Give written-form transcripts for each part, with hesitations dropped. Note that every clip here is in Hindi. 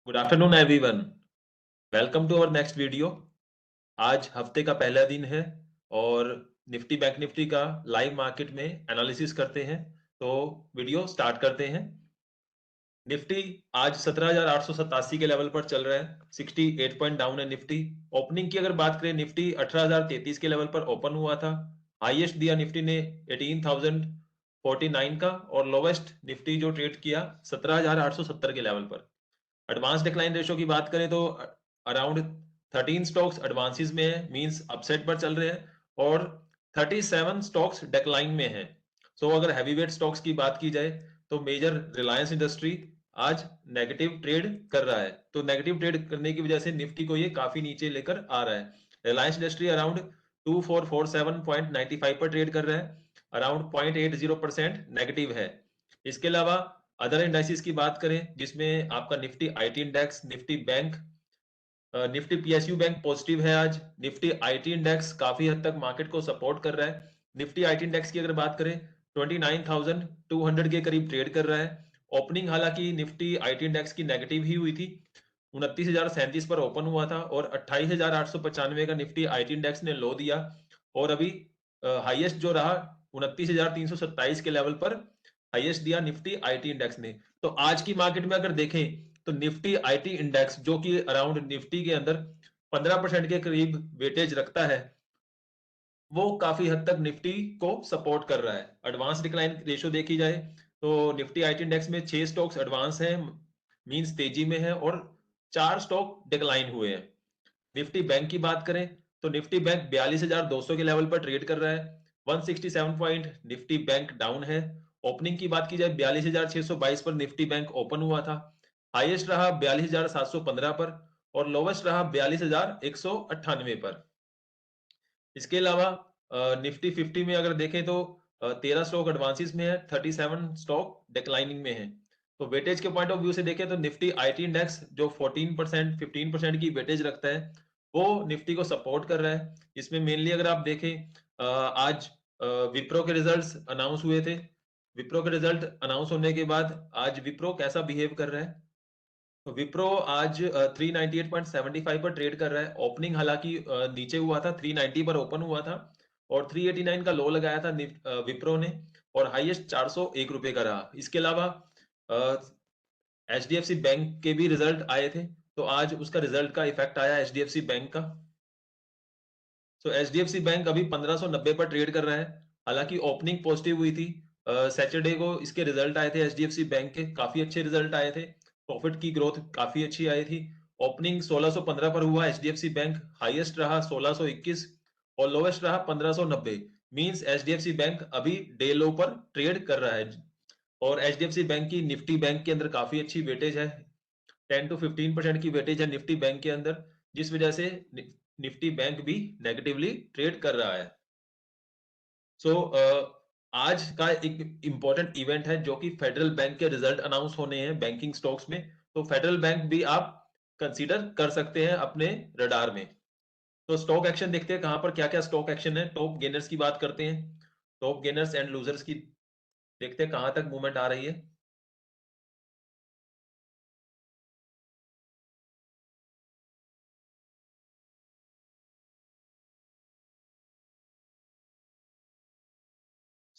Good afternoon everyone. Welcome to our next video. आज हफ्ते का पहला दिन है और निफ्टी बैंक निफ्टी का लाइव मार्केट में एनालिसिस करते हैं। तो वीडियो स्टार्ट करते हैं। निफ्टी आज 17,887 के लेवल पर चल रहा है। 68 पॉइंट डाउन है निफ्टी। ओपनिंग की अगर बात करें, निफ्टी 18,033 के लेवल पर ओपन हुआ था। हाईएस्ट दिया निफ्टी ने 18,049 का और लोवेस्ट निफ्टी जो ट्रेड किया 17,870 के लेवल पर। एडवांस डिक्लाइन रेशो की बात करें तो अराउंड 13 स्टॉक्स एडवांसेस में है, मींस अपसाइड पर चल रहे हैं, और 37 स्टॉक्स डिक्लाइन में है। सो अगर हैवी वेट स्टॉक्स की बात की जाए तो मेजर रिलायंस इंडस्ट्री आज नेगेटिव ट्रेड कर रहा है। तो नेगेटिव ट्रेड करने की वजह से निफ्टी को ये काफी नीचे लेकर आ रहा है। रिलायंस इंडस्ट्री अराउंड 2447.95 पर ट्रेड कर रहा है, अराउंड 0.80% नेगेटिव है। इसके अलावा अदर इंडाइसिस की बात करें जिसमें आपका Nifty IT index, Nifty Bank, Nifty PSU bank positive है आज। निफ्टी आईटी इंडेक्स काफी हद तक मार्केट को सपोर्ट कर रहा है। निफ्टी आईटी इंडेक्स की अगर बात करें 29,200 के करीब ट्रेड कर रहा है। ओपनिंग हालांकि निफ्टी आईटी इंडेक्स की नेगेटिव ही हुई थी, 29,037 पर ओपन हुआ था और 28,895 का निफ्टी आईटी इंडेक्स ने लो दिया। और अभी हाईएस्ट जो रहा 29,327 के लेवल पर हाईएस्ट दिया निफ्टी आईटी इंडेक्स ने। तो आज की मार्केट में अगर देखें तो निफ्टी आईटी इंडेक्स जो कि अराउंड निफ्टी के अंदर 15% के करीब वेटेज रखता है, वो काफी हद तक निफ्टी को सपोर्ट कर रहा है। एडवांस डिक्लाइन रेशियो देखी जाए तो निफ्टी आईटी इंडेक्स में 6 स्टॉक्स एडवांस हैं, मींस तेजी में है, और 4 स्टॉक डिक्लाइन हुए हैं। निफ्टी बैंक की बात करें तो निफ्टी बैंक 42,200 के लेवल पर ट्रेड कर रहा है। 167 पॉइंट निफ्टी बैंक डाउन है। ओपनिंग की बात की जाए 42,622 पर निफ्टी बैंक ओपन हुआ था। हाईएस्ट रहा 42,715 पर और लोवेस्ट रहा 42,198 पर। इसके अलावा निफ्टी 50 में अगर देखें तो 13 स्टॉक एडवांसेस में है, 37 स्टॉक डिक्लाइनिंग में है। तो वेटेज के पॉइंट ऑफ व्यू से देखें तो निफ्टी आईटी इंडेक्स जो 14% 15% की वेटेज रखता है, वो निफ्टी को सपोर्ट कर रहा है। इसमें मेनली अगर आप देखें आज विप्रो के रिजल्ट्स अनाउंस हुए थे। विप्रो के रिजल्ट अनाउंस होने के बाद आज विप्रो कैसा बिहेव कर रहा है, तो विप्रो आज 398.75 पर ट्रेड कर रहा है। ओपनिंग हालांकि नीचे हुआ था, 390 पर ओपन हुआ था और 389 का लो लगाया था विप्रो ने, और हाईएस्ट 401 रुपए का रहा। इसके अलावा एचडीएफसी बैंक के भी रिजल्ट आए थे, तो आज उसका रिजल्ट का इफेक्ट आया एचडीएफसी बैंक का। सो एचडीएफसी बैंक अभी 1590 पर ट्रेड कर रहा है। हालांकि ओपनिंग पॉजिटिव हुई थी, सैटरडे को इसके रिजल्ट आए थे एचडीएफसी बैंक के, काफी अच्छे रिजल्ट आए थे, प्रॉफिट की ग्रोथ काफी अच्छी आई थी। ओपनिंग 1615 पर हुआ एचडीएफसी बैंक, हाईएस्ट रहा 1621 और लोवेस्ट रहा 1590। मींस एचडीएफसी बैंक अभी डे लो पर ट्रेड कर रहा है। और एचडीएफसी बैंक की निफ्टी बैंक के अंदर काफी अच्छी वेटेज है, 10 to 15% की वेटेज है निफ्टी बैंक के अंदर, जिस वजह से निफ्टी बैंक भी नेगेटिवली ट्रेड कर रहा है। सो आज का एक इंपॉर्टेंट इवेंट है जो कि फेडरल बैंक के रिजल्ट अनाउंस होने हैं बैंकिंग स्टॉक्स में। तो फेडरल बैंक भी आप कंसीडर कर सकते हैं अपने रडार में। तो स्टॉक एक्शन देखते हैं कहां पर क्या क्या स्टॉक एक्शन है। टॉप गेनर्स की बात करते हैं, टॉप गेनर्स एंड लूजर्स की देखते हैं कहां तक मूवमेंट आ रही है।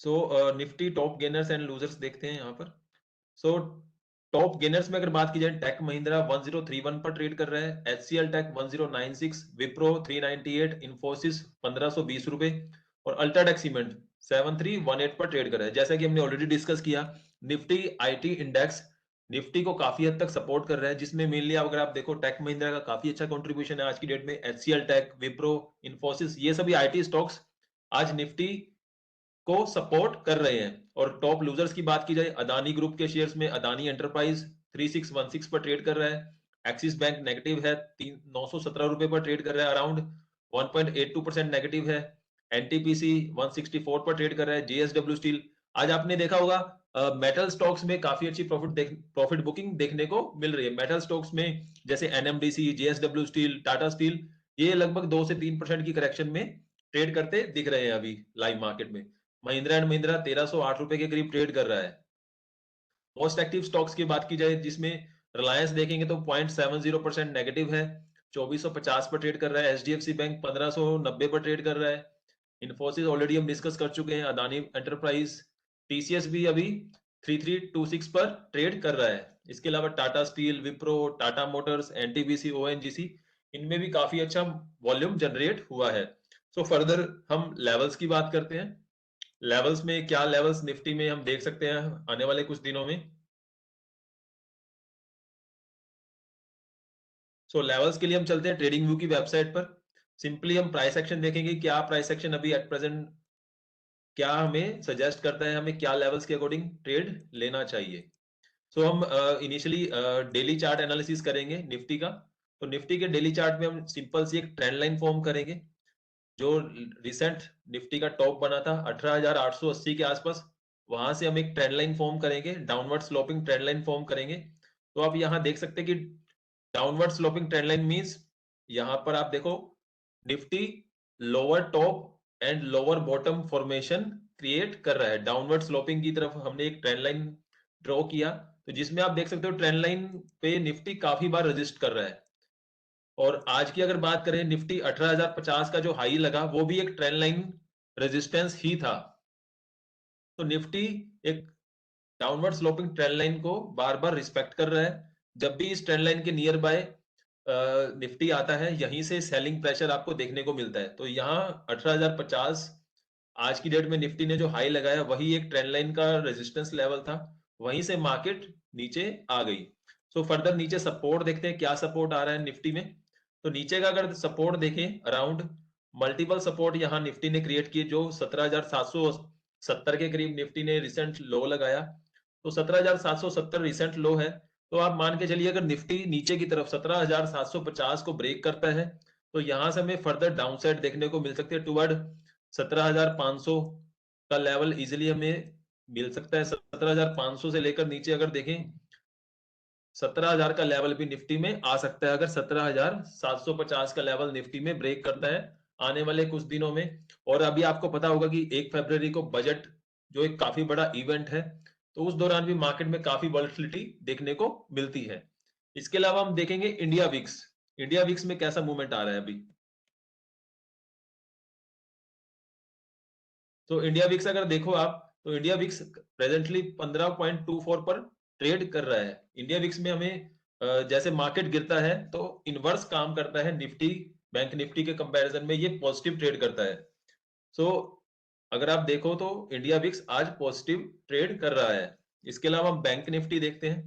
So Nifty top gainers and losers देखते हैं यहाँ पर। सो टॉप गेनर्स में अगर बात की जाए, टेक महिंद्रा 1031 पर ट्रेड कर रहा है, एचसीएल टेक 1096, विप्रो 398, इन्फोसिस 1520 रुपए और अल्ट्राटेक सीमेंट 7318 पर ट्रेड कर रहा है। जैसा कि हमने ऑलरेडी डिस्कस किया, निफ्टी आईटी इंडेक्स निफ्टी को काफी हद तक सपोर्ट कर रहा है, जिसमें मेनली अगर आप देखो टेक महिंद्रा का काफी अच्छा कंट्रीब्यूशन है आज की डेट में। एचसीएल टेक, विप्रो, इन्फोसिस, ये सभी आईटी स्टॉक्स आज निफ्टी को सपोर्ट कर रहे हैं। और टॉप लूजर्स की बात की जाए, अदानी ग्रुप के शेयर्स में अदानी एंटरप्राइज 3616 पर ट्रेड कर रहा है। एक्सिस बैंक नेगेटिव है, 917 रुपए पर ट्रेड कर रहा है, अराउंड 1.82% नेगेटिव है। एनटीपीसी 164 पर ट्रेड कर रहा है। जेएसडब्ल्यू स्टील, आज आपने देखा होगा मेटल स्टॉक्स में काफी अच्छी प्रॉफिट बुकिंग देखने को मिल रही है। मेटल स्टॉक्स में जैसे NMDC, JSW steel, Tata steel, ये लगभग 2 से 3% की करेक्शन में ट्रेड करते दिख रहे हैं अभी लाइव मार्केट में। महिंद्रा एंड महिंद्रा 1308 रुपए के करीब ट्रेड कर रहा है। मोस्ट एक्टिव स्टॉक्स की बात की जाए जिसमें रिलायंस देखेंगे तो 0.70% नेगेटिव है, 2450 पर ट्रेड कर रहा है। एचडीएफसी बैंक 1590 पर ट्रेड कर रहा है। इन्फोसिस ऑलरेडी हम डिस्कस कर चुके हैं। अदानी एंटरप्राइज, टीसीएस भी अभी 3326 पर ट्रेड कर रहा है। इसके अलावा Tata steel, Wipro, Tata Motors, NTPC, ONGC, इनमें भी काफी अच्छा वॉल्यूम जनरेट हुआ है। सो फर्दर हम लेवल्स की बात करते हैं। लेवल्स में क्या लेवल्स निफ्टी में हम देख सकते हैं आने वाले कुछ दिनों में। सो लेवल्स के लिए हम चलते हैं ट्रेडिंग व्यू की वेबसाइट पर। सिंपली हम प्राइस एक्शन देखेंगे, क्या प्राइस एक्शन अभी एट प्रेजेंट क्या हमें सजेस्ट करता है, हमें क्या लेवल्स के अकॉर्डिंग ट्रेड लेना चाहिए। सो हम इनिशियली डेली चार्ट एनालिसिस करेंगे निफ्टी का। तो निफ्टी के डेली चार्ट में हम सिंपल सी एक ट्रेंड लाइन फॉर्म करेंगे। जो रिसेंट निफ्टी का टॉप बना था 18,880 के आसपास, वहां से हम एक ट्रेंड लाइन फॉर्म करेंगे, downward sloping trend line form करेंगे। तो आप यहाँ देख सकते हैं कि downward sloping trend line means यहां पर आप देखो Nifty lower top and lower bottom formation create कर रहा है। डाउनवर्ड स्लोपिंग की तरफ हमने एक ट्रेंड लाइन ड्रॉ किया, तो जिसमें आप देख सकते हो ट्रेंड लाइन पे निफ्टी काफी बार रजिस्ट कर रहा है। और आज की अगर बात करें, निफ्टी 18,050 का जो हाई लगा वो भी एक ट्रेंड लाइन रेजिस्टेंस ही था। तो निफ्टी एक डाउनवर्ड स्लोपिंग ट्रेंड लाइन को बार बार रिस्पेक्ट कर रहा है। जब भी इस ट्रेंड लाइन के नियर बाय निफ्टी आता है, यहीं से सेलिंग प्रेशर आपको देखने को मिलता है। तो यहाँ 18,050 आज की डेट में निफ्टी ने जो हाई लगाया वही एक ट्रेंड लाइन का रेजिस्टेंस लेवल था, वहीं से मार्केट नीचे आ गई। सो फर्दर नीचे सपोर्ट देखते हैं, क्या सपोर्ट आ रहा है निफ्टी में। तो नीचे का अगर सपोर्ट देखें, अराउंड मल्टीपल सपोर्ट यहाँ निफ्टी ने क्रिएट किए। जो 17,770 के करीब निफ्टी ने रिसेंट लो लगाया, तो 17,770 रिसेंट लो है। तो आप मान के चलिए अगर निफ्टी नीचे की तरफ 17,750 को ब्रेक करता है, तो यहां से हमें फर्दर डाउनसाइड देखने को मिल सकती है टुवर्ड 17,500 का लेवल इजिली हमें मिल सकता है। 17,500 से लेकर नीचे अगर देखें 17,000 का लेवल भी निफ्टी में आ सकता है, अगर 17,750 का लेवल निफ्टी में ब्रेक करता है आने वाले कुछ दिनों में। और अभी आपको पता होगा कि 1 फरवरी को बजट जो एक काफी बड़ा इवेंट है, तो उस दौरान भी मार्केट में काफी वॉलेटिलिटी देखने को मिलती है। इसके अलावा हम देखेंगे इंडिया विक्स। इंडिया विक्स में कैसा मूवमेंट आ रहा है अभी। तो इंडिया विक्स अगर देखो आप, तो इंडिया विक्स प्रेजेंटली 15.24 पर ट्रेड कर रहा है। इंडिया विक्स में हमें जैसे मार्केट गिरता है तो इनवर्स काम करता है निफ्टी, बैंक निफ्टी के कंपैरिजन में ये पॉजिटिव ट्रेड करता है। सो अगर आप देखो तो इंडिया विक्स आज पॉजिटिव ट्रेड कर रहा है। इसके अलावा हम बैंक निफ्टी देखते हैं।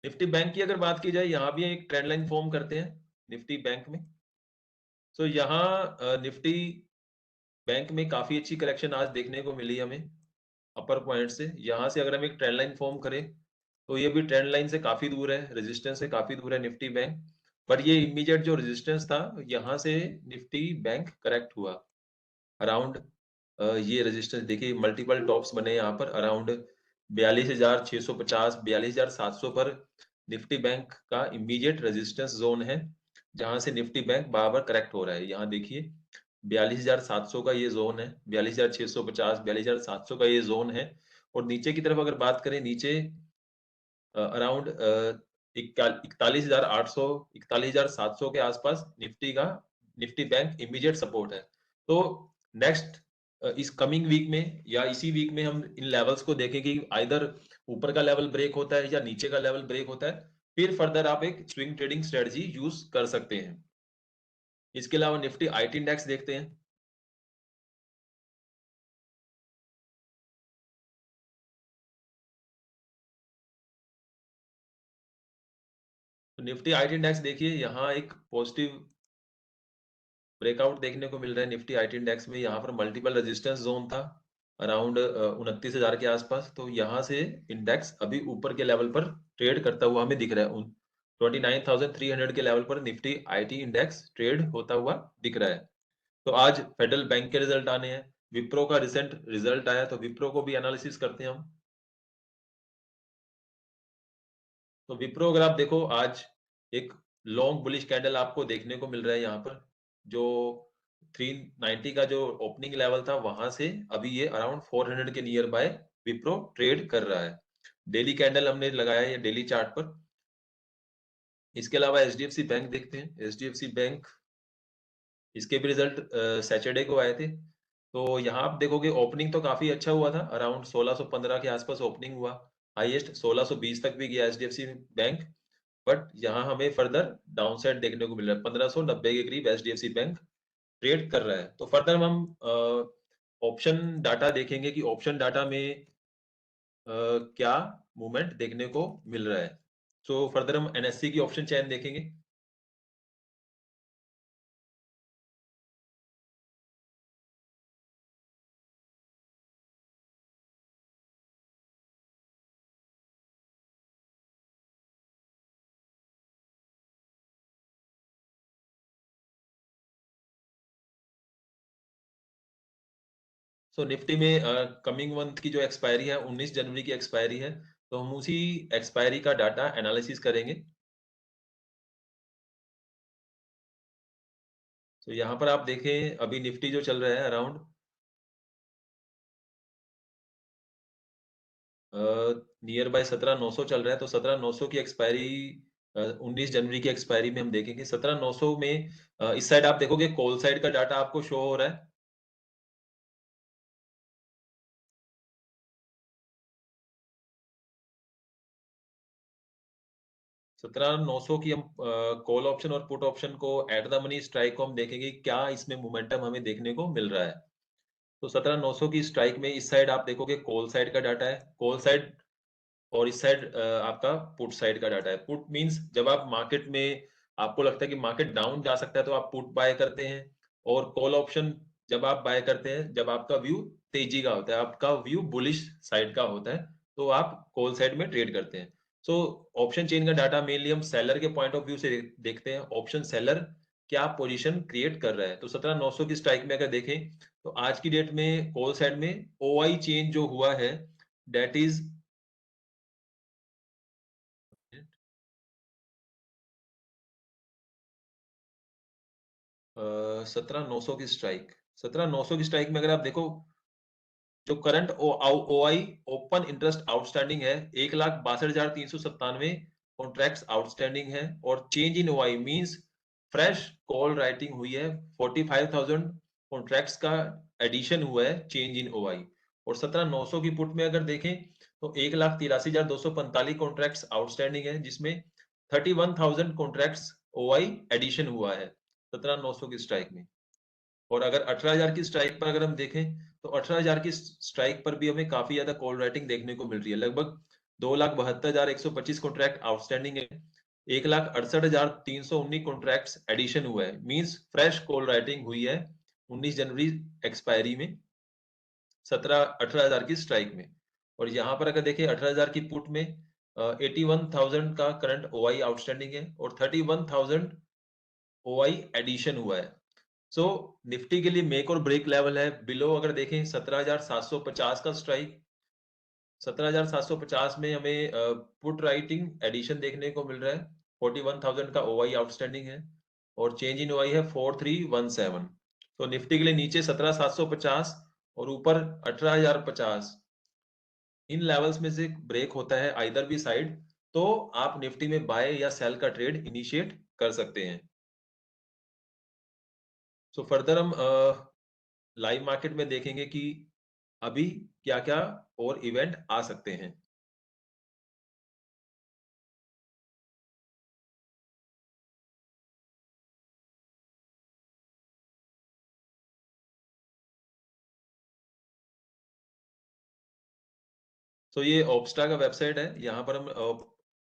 निफ्टी बैंक की अगर बात की जाए, यहाँ भी एक ट्रेंड लाइन फॉर्म करते हैं निफ्टी बैंक में। सो यहाँ निफ्टी बैंक में काफी अच्छी करेक्शन आज देखने को मिली हमें अपर पॉइंट से। यहाँ से अगर हम एक ट्रेंड लाइन फॉर्म करें, तो ये भी ट्रेंड लाइन से काफी दूर है, रेजिस्टेंस से काफी दूर है निफ्टी बैंक। पर ये इमीडिएट जो रेजिस्टेंस था, यहाँ से निफ्टी बैंक करेक्ट हुआ अराउंड। ये रेजिस्टेंस देखिए, मल्टीपल टॉप्स बने यहाँ पर अराउंड 42,650, 42,700 पर निफ्टी बैंक का इमीडिएट रेजिस्टेंस जोन है, जहां से निफ्टी बैंक बार बार करेक्ट हो रहा है। यहाँ देखिए 42,700 का ये जोन है, 42,650, 42,700 का ये जोन है। और नीचे की तरफ अगर बात करें, नीचे अराउंड 41,800, 41,700 के आसपास निफ्टी बैंक इमीडिएट सपोर्ट है। तो नेक्स्ट इस कमिंग वीक में या इसी वीक में हम इन लेवल्स को देखें कि आइदर ऊपर का लेवल ब्रेक होता है या नीचे का लेवल ब्रेक होता है, फिर फर्दर आप एक स्विंग ट्रेडिंग स्ट्रेटजी यूज कर सकते हैं। इसके अलावा निफ्टी आईटी इंडेक्स देखते हैं। तो निफ्टी आईटी इंडेक्स देखिए, यहाँ एक पॉजिटिव ब्रेकआउट देखने को मिल रहा है निफ्टी आईटी इंडेक्स में। यहाँ पर मल्टीपल रेजिस्टेंस जोन था अराउंड 29,000 के आसपास। तो यहाँ से इंडेक्स अभी ऊपर के लेवल पर ट्रेड करता हुआ हमें दिख रहा है। 29,300 के लेवल पर निफ्टी आईटी इंडेक्स ट्रेड होता हुआ दिख रहा है। तो आज फेडरल बैंक के रिजल्ट आने हैं, विप्रो का रिसेंट रिजल्ट आया, तो विप्रो को भी एनालिसिस करते हैं हम। तो विप्रो अगर आप देखो, आज एक लॉन्ग बुलिश कैंडल आपको देखने को मिल रहा है। यहाँ पर जो 390 का जो ओपनिंग लेवल था, वहां से अभी ये अराउंड 400 के नियर बाय विप्रो ट्रेड कर रहा है। डेली कैंडल हमने लगाया है डेली चार्ट पर। इसके अलावा एचडीएफसी बैंक देखते हैं। एचडीएफसी बैंक, इसके भी रिजल्ट सैटरडे को आए थे। तो यहाँ आप देखोगे ओपनिंग तो काफी अच्छा हुआ था, अराउंड 1615 के आसपास ओपनिंग हुआ, हाईएस्ट 1620 तक भी गया एचडीएफसी बैंक। बट यहाँ हमें फर्दर डाउन साइड देखने को मिल रहा है, 1590 के करीब एचडीएफसी बैंक ट्रेड कर रहा है। तो फर्दर हम ऑप्शन डाटा देखेंगे कि ऑप्शन डाटा में क्या मूवमेंट देखने को मिल रहा है। सो फर्दर हम एनएससी की ऑप्शन चेन देखेंगे। सो निफ्टी में कमिंग मंथ की जो एक्सपायरी है 19 जनवरी की एक्सपायरी है, तो हम उसी एक्सपायरी का डाटा एनालिसिस करेंगे। तो यहाँ पर आप देखें अभी निफ्टी जो चल रहा है अराउंड नियर बाय 17,900 चल रहा है। तो 17,900 की एक्सपायरी 19 जनवरी की एक्सपायरी में हम देखेंगे। 17,900 में इस साइड आप देखोगे कॉल साइड का डाटा आपको शो हो रहा है। 17,900 की हम कॉल ऑप्शन और पुट ऑप्शन को एट द मनी स्ट्राइक को हम देखेंगे क्या इसमें मोमेंटम हमें देखने को मिल रहा है। तो 17,900 की स्ट्राइक में इस साइड आप देखोगे कॉल साइड का डाटा है, कॉल साइड, और इस साइड आपका पुट साइड का डाटा है। पुट मींस जब आप मार्केट में आपको लगता है कि मार्केट डाउन जा सकता है तो आप पुट बाय करते हैं, और कॉल ऑप्शन जब आप बाय करते हैं जब आपका व्यू तेजी का होता है, आपका व्यू बुलिश साइड का होता है, तो आप कॉल साइड में ट्रेड करते हैं। सो ऑप्शन चेन का डाटा मेनली हम सेलर के पॉइंट ऑफ व्यू से देखते हैं, ऑप्शन सेलर क्या पोजीशन क्रिएट कर रहा है। तो 17,900 की स्ट्राइक में अगर देखें तो आज की डेट में कॉल साइड में ओआई चेंज जो हुआ है दैट इज 17,900 की स्ट्राइक, 17,900 की स्ट्राइक में अगर आप देखो जो current OI open interest outstanding है 1,62,397 कॉन्ट्रैक्ट्स आउटस्टैंडिंग है, और change in OI means fresh call writing हुई है 45,000 कॉन्ट्रैक्ट्स का एडिशन हुआ है चेंज इन ओआई। और 17,900 की पुट में अगर देखें तो 1,83,245 कॉन्ट्रैक्ट्स आउटस्टैंडिंग है, जिसमें 31,000 कॉन्ट्रैक्ट्स ओआई एडिशन हुआ है 17,900 की स्ट्राइक में। और अगर 18,000 की स्ट्राइक पर अगर हम देखें तो 18,000 की स्ट्राइक पर भी हमें काफी ज्यादा कॉल राइटिंग देखने को मिल रही है, लगभग 2,72,125 कॉन्ट्रैक्ट आउटस्टैंडिंग है, 1,68,319 कॉन्ट्रैक्ट्स एडिशन हुआ है, मींस फ्रेश कॉल राइटिंग हुई है 19 जनवरी एक्सपायरी में 18,000 की स्ट्राइक में। और यहाँ पर अगर देखें 18,000 की पुट में 81,000 का करंट ओआई आउटस्टैंडिंग है और 31,000 ओआई एडिशन हुआ है। सो निफ्टी के लिए मेक और ब्रेक लेवल है बिलो, अगर देखें 17,750 का स्ट्राइक, 17,750 में हमें पुट राइटिंग एडिशन देखने को मिल रहा है, 41,000 का ओआई आउटस्टैंडिंग है और चेंज इन ओआई है 4317। तो निफ्टी के लिए नीचे 17,750 और ऊपर 18,050, इन लेवल्स में से ब्रेक होता है आइदर भी साइड, तो आप निफ्टी में बाय या सेल का ट्रेड इनिशिएट कर सकते हैं। सो फर्दर हम लाइव मार्केट में देखेंगे कि अभी क्या-क्या और इवेंट आ सकते हैं। तो ये ऑब्स्टा का वेबसाइट है, यहाँ पर हम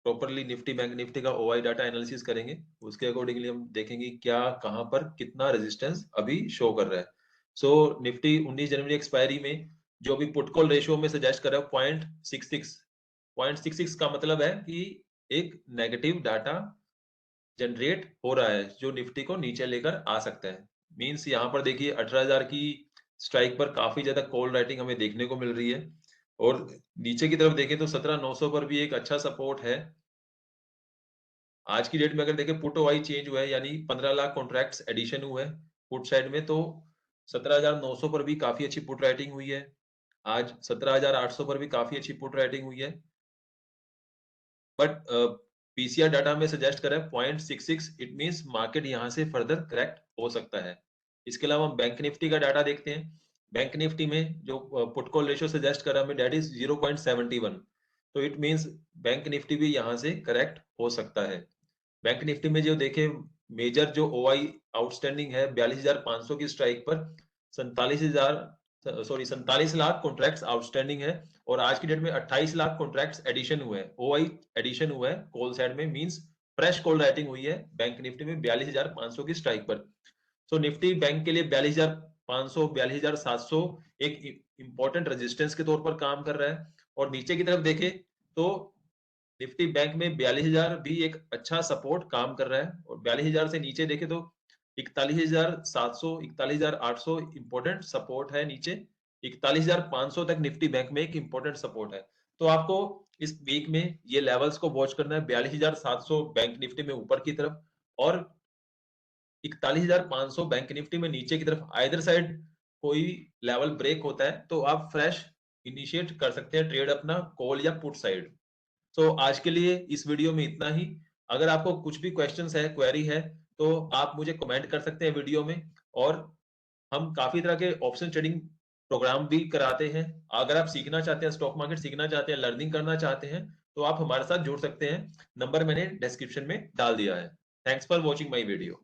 प्रॉपरली निफ्टी बैंक निफ्टी का ओआई डाटा एनालिसिस करेंगे, उसके अकॉर्डिंगली हम देखेंगे क्या कहाँ पर कितना रेजिस्टेंस अभी शो कर रहा है। सो निफ्टी 19 जनवरी एक्सपायरी में जो भी पुट कॉल रेशियो में सजेस्ट कर रहा है 0.66, 0.66 का मतलब है कि एक नेगेटिव डाटा जनरेट हो रहा है जो निफ्टी को नीचे लेकर आ सकता है। मींस यहाँ पर देखिए 18,000 की स्ट्राइक पर काफी ज्यादा कॉल राइटिंग हमें देखने को मिल रही है, और नीचे की तरफ देखें तो 17,900 पर भी एक अच्छा सपोर्ट है। आज की डेट में अगर देखें पुट वाई चेंज हुआ है, यानी 15 लाख कॉन्ट्रैक्ट्स एडिशन हुए हैं पुट साइड में, तो 17,900 पर भी काफी अच्छी पुट राइटिंग हुई है। आज 17,800 पर भी काफी अच्छी पुट राइटिंग हुई है, बट पीसीआर डाटा में सजेस्ट कर रहा है 0.66, इट मींस मार्केट यहां से फर्दर करेक्ट हो सकता है। इसके अलावा हम बैंक निफ्टी का डाटा देखते हैं। बैंक निफ्टी में जो पुट कॉल रेशियो सजेस्ट कर रहा है हमें, दैट इज 0.71, तो इट मींस बैंक निफ्टी भी यहां से करेक्ट हो सकता है। बैंक निफ्टी में जो देखे, मेजर जो ओआई आउटस्टैंडिंग है 42,500 की स्ट्राइक पर 47 लाख कॉन्ट्रैक्ट्स आउटस्टैंडिंग है, और आज की डेट में 28 लाख कॉन्ट्रैक्ट्स एडिशन हुए हैं, ओआई एडिशन हुआ है कॉल साइड में, मींस फ्रेश कॉल राइटिंग हुई है बैंक निफ्टी में 42,500 की स्ट्राइक पर। सो निफ्टी बैंक के लिए 42,500 42,700 एक इंपॉर्टेंट रेजिस्टेंस के तौर पर काम कर रहा है। और नीचे की तरफ देखें तो निफ्टी बैंक में 42,000 भी एक अच्छा सपोर्ट काम कर रहा है, और 42,000 से नीचे देखें तो 41,700 41,800 इंपॉर्टेंट सपोर्ट है नीचे, 41,500 तक निफ्टी बैंक में एक इंपॉर्टेंट सपोर्ट है। तो आपको इस वीक में ये लेवल्स को वॉच करना है, 42,700 बैंक निफ्टी में ऊपर की तरफ, और 41,500 बैंक निफ्टी में नीचे की तरफ। आइदर साइड कोई लेवल ब्रेक होता है तो आप फ्रेश इनिशिएट कर सकते हैं ट्रेड अपना कॉल या पुट साइड। सो आज के लिए इस वीडियो में इतना ही। अगर आपको कुछ भी क्वेश्चंस है, क्वेरी है, तो आप मुझे कमेंट कर सकते हैं वीडियो में, और हम काफी तरह के ऑप्शन ट्रेडिंग प्रोग्राम भी कराते हैं। अगर आप सीखना चाहते हैं, स्टॉक मार्केट सीखना चाहते हैं, लर्निंग करना चाहते हैं, तो आप हमारे साथ जुड़ सकते हैं। नंबर मैंने डिस्क्रिप्शन में डाल दिया है। Thanks for watching my video.